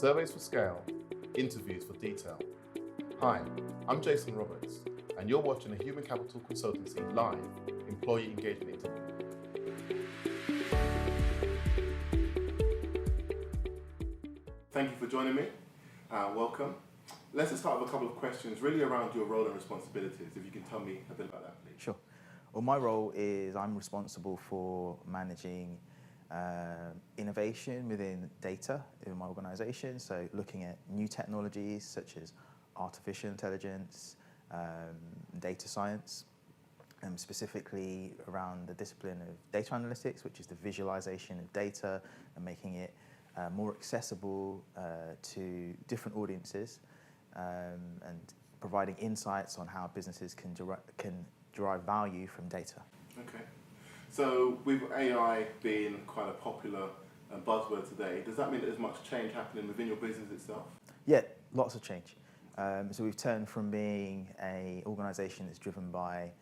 surveys for scale, interviews for detail. Hi, I'm Jason Roberts, and you're watching a Human Capital Consultancy live employee engagement interview. Thank you for joining me. Welcome. Let's just start with a couple of questions, really around your role and responsibilities. If you can tell me a bit about that, please. Sure. Well, my role is I'm responsible for managing innovation within data in my organisation. So looking at new technologies such as artificial intelligence, data science, and specifically around the discipline of data analytics, which is the visualization of data and making it more accessible to different audiences, and providing insights on how businesses can derive value from data. Okay. So with AI being quite a popular buzzword today, does that mean that there's much change happening within your business itself? Yeah, lots of change. So we've turned from being an organisation that's driven by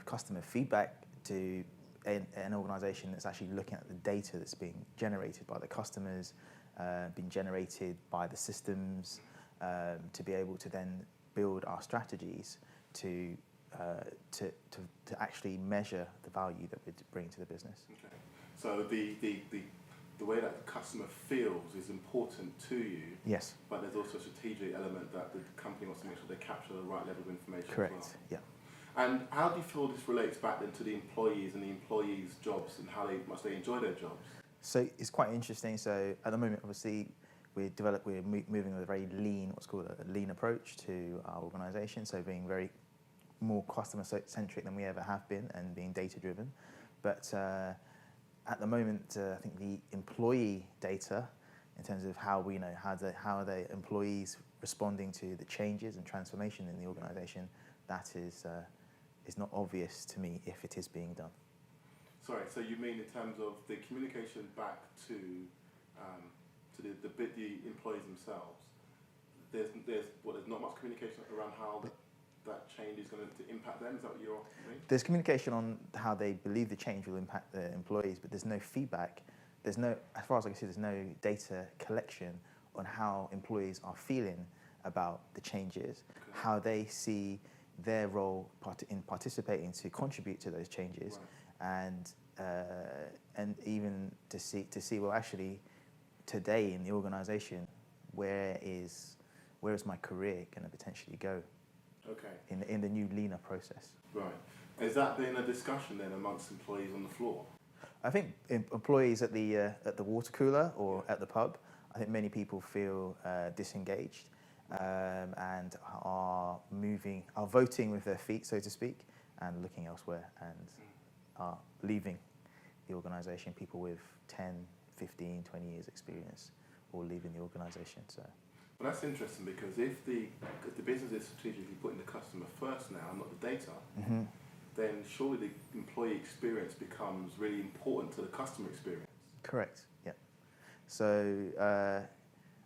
customer feedback to an organisation that's actually looking at the data that's being generated by the customers, being generated by the systems, to be able to then build our strategies to actually measure the value that we bring to the business. Okay. So the way that the customer feels is important to you. Yes. But there's also a strategic element that the company wants to make sure they capture the right level of information. Correct. As well. Yeah. And how do you feel this relates back then to the employees and the employees' jobs and how much they enjoy their jobs? So it's quite interesting. So at the moment, obviously, we're moving with a very lean, what's called a lean approach to our organisation. So being very more customer centric than we ever have been and being data driven. But at the moment, I think the employee data, in terms of how we know how are the employees responding to the changes and transformation in the organisation, that is not obvious to me if it is being done. Sorry, so you mean in terms of the communication back to the employees themselves? There's not much communication around how that change is going to impact them. Is that what you're saying? There's communication on how they believe the change will impact the employees, but there's no feedback. There's no, as far as I can see, there's no data collection on how employees are feeling about the changes, okay, how they see their role in participating to contribute to those changes, right, and even to see well, actually today in the organisation, where is my career going to potentially go? Okay. In the new leaner process. Right. Is that been a discussion then amongst employees on the floor? I think employees at the water cooler or at the pub, I think many people feel disengaged and are voting with their feet, so to speak, and looking elsewhere and are leaving the organisation. People with 10, 15, 20 years experience all leaving the organisation. So. Well, that's interesting because if the business is strategically putting the customer first now, not the data, mm-hmm, then surely the employee experience becomes really important to the customer experience. Correct. Yeah. So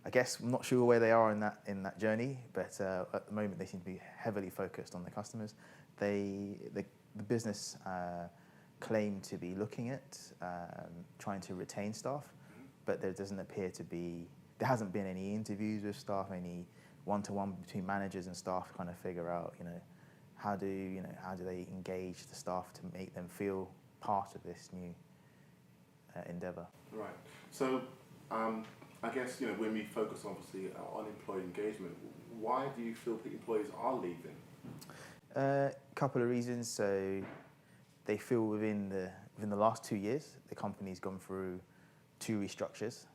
I guess I'm not sure where they are in that journey, but at the moment they seem to be heavily focused on the customers. The business claim to be looking at trying to retain staff, mm-hmm, but there doesn't appear to be. There hasn't been any interviews with staff, any one-to-one between managers and staff to kind of figure out, how do they engage the staff to make them feel part of this new endeavour. Right. So I guess when we focus obviously on employee engagement, why do you feel that employees are leaving? A couple of reasons. So they feel within the last 2 years, the company's gone through 2 restructures.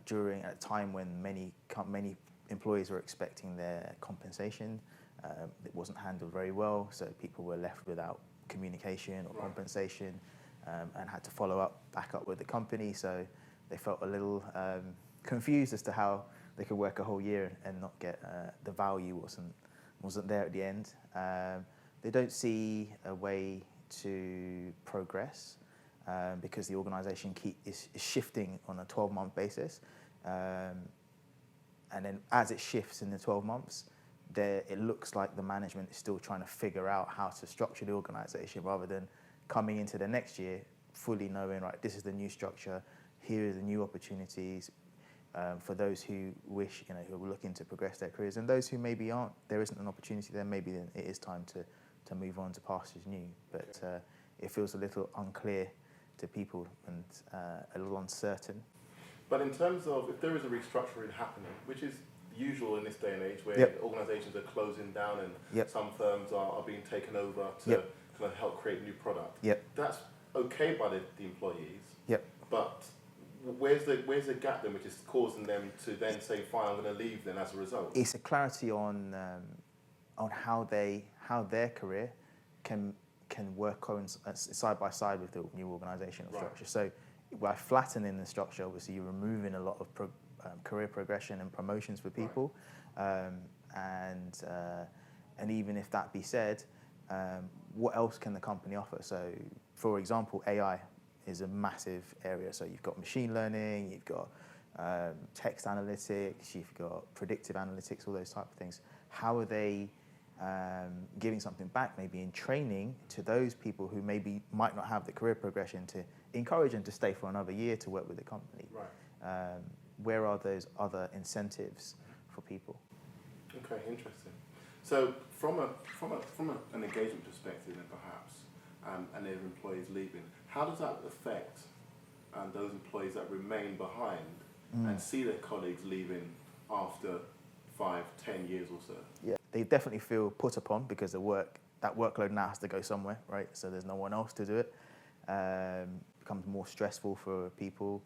During a time when many employees were expecting their compensation, it wasn't handled very well, so people were left without communication or compensation, and had to back up with the company. So they felt a little confused as to how they could work a whole year and not get the value wasn't there at the end. They don't see a way to progress. Because the organisation is shifting on a 12-month basis. And then as it shifts in the 12 months, it looks like the management is still trying to figure out how to structure the organisation rather than coming into the next year fully knowing, right, this is the new structure, here are the new opportunities, for those who wish, who are looking to progress their careers, and those who maybe aren't, there isn't an opportunity there, maybe then it is time to move on to pastures new. But it feels a little unclear to people and a little uncertain. But in terms of if there is a restructuring happening, which is usual in this day and age where organisations are closing down and some firms are being taken over to kind of help create new product, that's okay by the employees. But where's the gap then, which is causing them to then say, fine, I'm going to leave then as a result? It's a clarity on how their career can work side by side with the new organisational structure. So by flattening the structure, obviously you're removing a lot of career progression and promotions for people, and even if that be said, what else can the company offer? So, for example, AI is a massive area. So you've got machine learning, you've got text analytics, you've got predictive analytics, all those type of things. How are they giving something back, maybe in training, to those people who maybe might not have the career progression, to encourage them to stay for another year to work with the company? Where are those other incentives for people? Okay, interesting. So from an engagement perspective, then perhaps, and their employees leaving, how does that affect those employees that remain behind and see their colleagues leaving after 5, 10 years or so? Yeah, they definitely feel put upon because that workload now has to go somewhere, right? So there's no one else to do it. Becomes more stressful for people.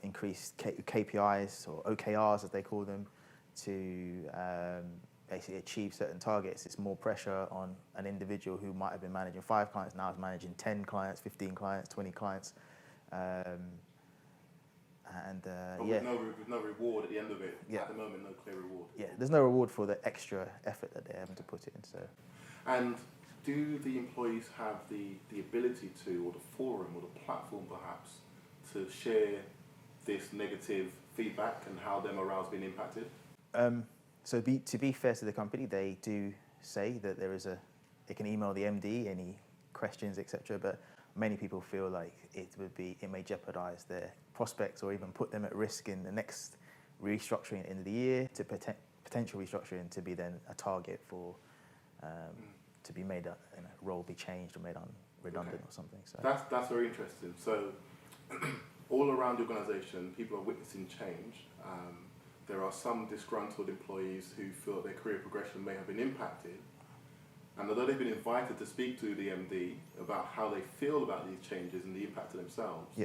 Increased KPIs or OKRs, as they call them, to basically achieve certain targets. It's more pressure on an individual who might have been managing 5 clients, now is managing 10 clients, 15 clients, 20 clients. But with no reward at the end of it. At the moment, no clear reward. Yeah, there's no reward for the extra effort that they're having to put in. So, and do the employees have the ability to, or the forum, or the platform perhaps, to share this negative feedback and how their morale's been impacted? So to be fair to the company, they do say that they can email the MD any questions, etc. But many people feel like it may jeopardise their prospects or even put them at risk in the next restructuring at the end of the year, to potential restructuring to be then a target for to be made role be changed or made redundant or something. So that's very interesting. So all around the organisation, people are witnessing change. There are some disgruntled employees who feel their career progression may have been impacted. And although they've been invited to speak to the MD about how they feel about these changes and the impact to themselves,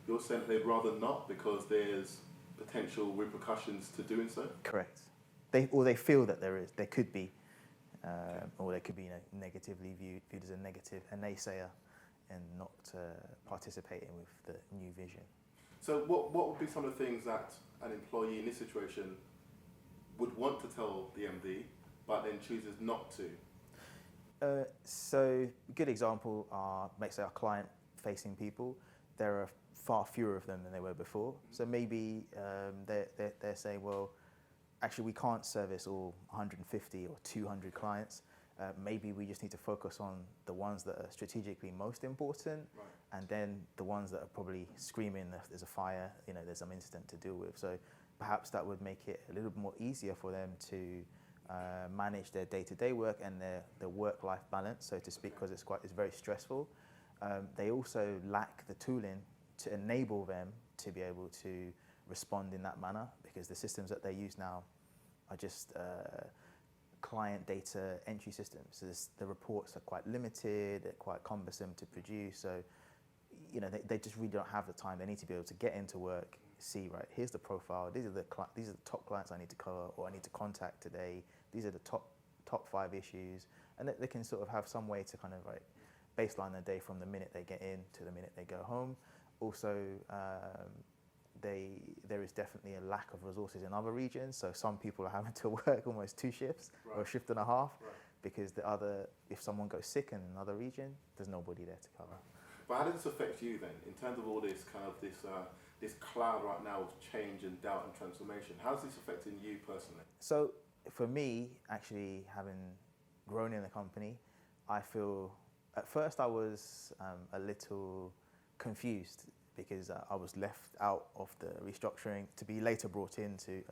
you're saying they'd rather not because there's potential repercussions to doing so? Correct. They feel that there could be, or they could be negatively viewed as a naysayer and not participating with the new vision. So what would be some of the things that an employee in this situation would want to tell the MD, but then chooses not to? So a good example are, say, our client-facing people. There are far fewer of them than there were before. So maybe they're saying, well, actually we can't service all 150 or 200 clients. Maybe we just need to focus on the ones that are strategically most important, and then the ones that are probably screaming if there's a fire, there's some incident to deal with. So perhaps that would make it a little bit more easier for them to manage their day-to-day work and their work-life balance, so to speak, because it's very stressful. They also lack the tooling to enable them to be able to respond in that manner, because the systems that they use now are just client data entry systems. So the reports are quite limited, they're quite cumbersome to produce. So, they just really don't have the time. They need to be able to get into work, see, right, here's the profile, these are the top clients I need to cover or I need to contact today, these are the top 5 issues, and they can sort of have some way to kind of baseline their day from the minute they get in to the minute they go home. Also, there is definitely a lack of resources in other regions, so some people are having to work almost 2 shifts or a shift and a half, because if someone goes sick in another region, there's nobody there to cover. But how does this affect you then, in terms of all this this cloud right now of change and doubt and transformation? How's this affecting you personally? So for me, actually, having grown in the company, I feel at first I was a little confused, because I was left out of the restructuring to be later brought into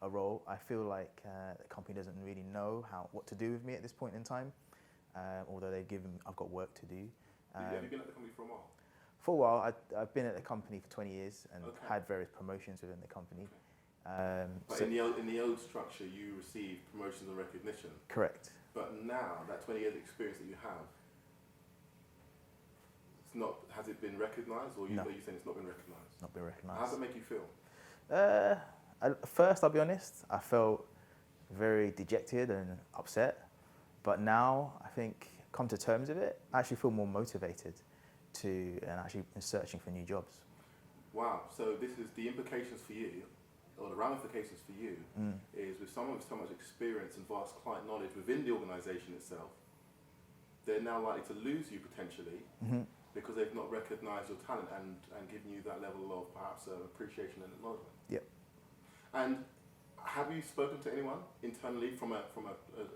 a role. I feel like the company doesn't really know what to do with me at this point in time, although I've got work to do. Have you been at the company for a while? For a while, I've been at the company for 20 years and Okay. had various promotions within the company. Okay. But So- in the old structure, you received promotions and recognition. Correct. But now, that 20 years experience that you have, has it been recognised, or No. are you saying it's not been recognised? Not been recognised. How does it make you feel? At first, I'll be honest, I felt very dejected and upset. But now, I think, come to terms with it, I actually feel more motivated and actually searching for new jobs. Wow, so this is the implications for you, or the ramifications for you, is with someone with so much experience and vast client knowledge within the organisation itself, they're now likely to lose you potentially because they've not recognised your talent and given you that level of perhaps appreciation and acknowledgement. Yep. And have you spoken to anyone internally from a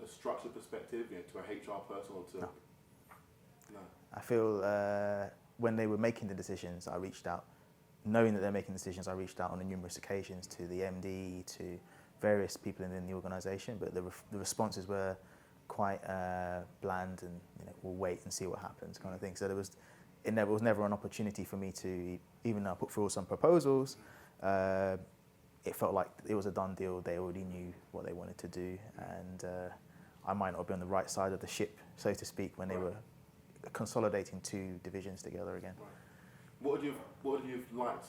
structured perspective, to a HR person or to... No. No. I feel when they were making the decisions, I reached out. Knowing that they're making decisions, I reached out on numerous occasions to the MD, to various people in the organisation, but the responses were quite bland and we'll wait and see what happens kind of thing. So there was never an opportunity for me to, even though I put forward some proposals, it felt like it was a done deal. They already knew what they wanted to do, and I might not be on the right side of the ship, so to speak, when they were consolidating two divisions together again. Right. What would you have liked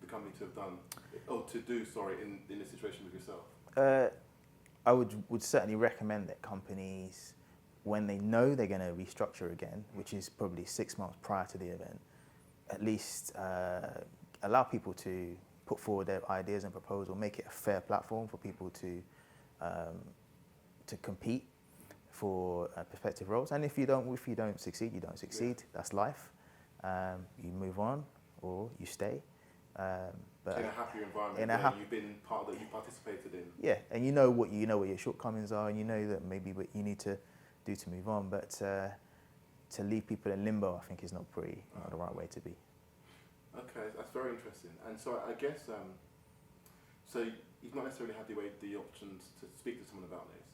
the company to have done, or to do, in this situation with yourself? I would certainly recommend that companies, when they know they're going to restructure again, which is probably 6 months prior to the event, at least allow people to put forward their ideas and proposal, make it a fair platform for people to compete for prospective roles. And if you don't succeed, you don't succeed. Yeah. That's life. You move on or you stay. But in a happier environment where you've been part of that, you participated in. Yeah, and you know what your shortcomings are, and you know that maybe what you need to do to move on. But to leave people in limbo, I think, is not the right way to be. Okay, that's very interesting. And so I guess so you've not necessarily had the options to speak to someone about this.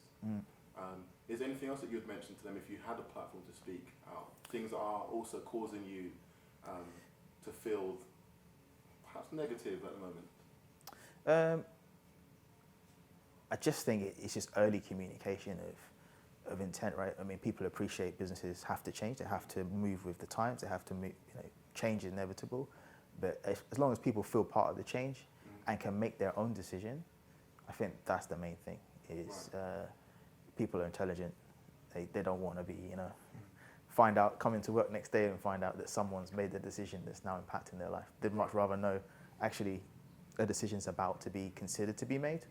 Is there anything else that you'd mention to them if you had a platform to speak out? Things that are also causing you to feel perhaps negative at the moment? I just think it's just early communication of intent, right? I mean, people appreciate businesses have to change. They have to move with the times. They have to move, change is inevitable. But as long as people feel part of the change and can make their own decision, I think that's the main thing. People are intelligent. They don't want to be, come into work next day and find out that someone's made the decision that's now impacting their life. They'd much rather know actually a decision's about to be considered to be made.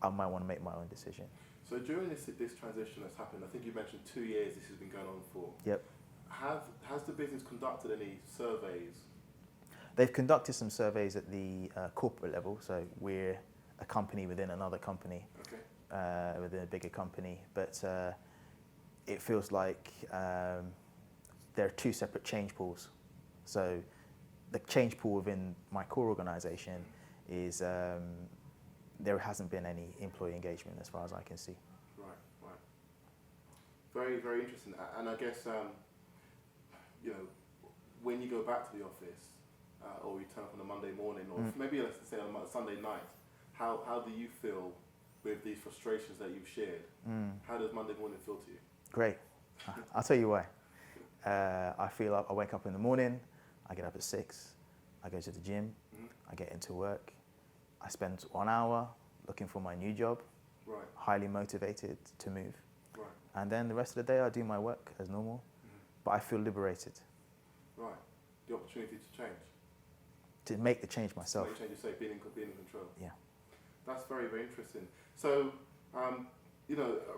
I might want to make my own decision. So during this transition that's happened, I think you mentioned 2 years this has been going on for. Yep. Has the business conducted any surveys? They've conducted some surveys at the corporate level, so we're a company within another company, within a bigger company, but it feels like there are two separate change pools. So the change pool within my core organisation is there hasn't been any employee engagement as far as I can see. Right. Very, very interesting. And I guess, when you go back to the office, or you turn up on a Monday morning, or maybe let's say on a Sunday night, how do you feel with these frustrations that you've shared? How does Monday morning feel to you? Great. I'll tell you why. I wake up in the morning, I get up at 6, I go to the gym, I get into work, I spend 1 hour looking for my new job, highly motivated to move. And then the rest of the day I do my work as normal, but I feel liberated. Right. The opportunity to change. To make the change myself. To make the change, you say, being in control. Yeah. That's very, very interesting. So, I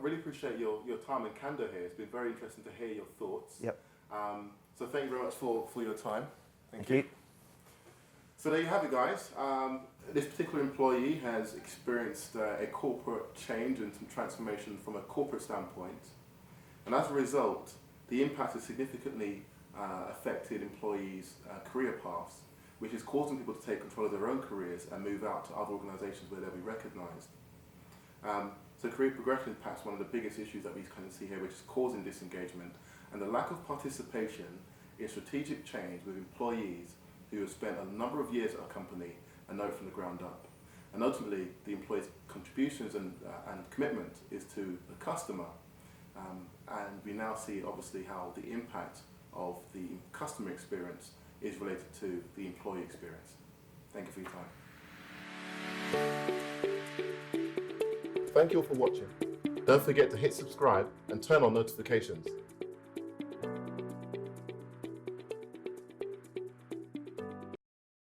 really appreciate your time and candor here. It's been very interesting to hear your thoughts. Yep. So thank you very much for your time. Thank you. So there you have it, guys. This particular employee has experienced a corporate change and some transformation from a corporate standpoint. And as a result, the impact has significantly affected employees' career paths. which is causing people to take control of their own careers and move out to other organisations where they'll be recognised. So career progression is perhaps one of the biggest issues that we kind of see here, which is causing disengagement, and the lack of participation in strategic change with employees who have spent a number of years at a company and know it from the ground up. And ultimately, the employee's contributions and commitment is to the customer. And we now see, obviously, how the impact of the customer experience is related to the employee experience. Thank you for your time. Thank you all for watching. Don't forget to hit subscribe and turn on notifications.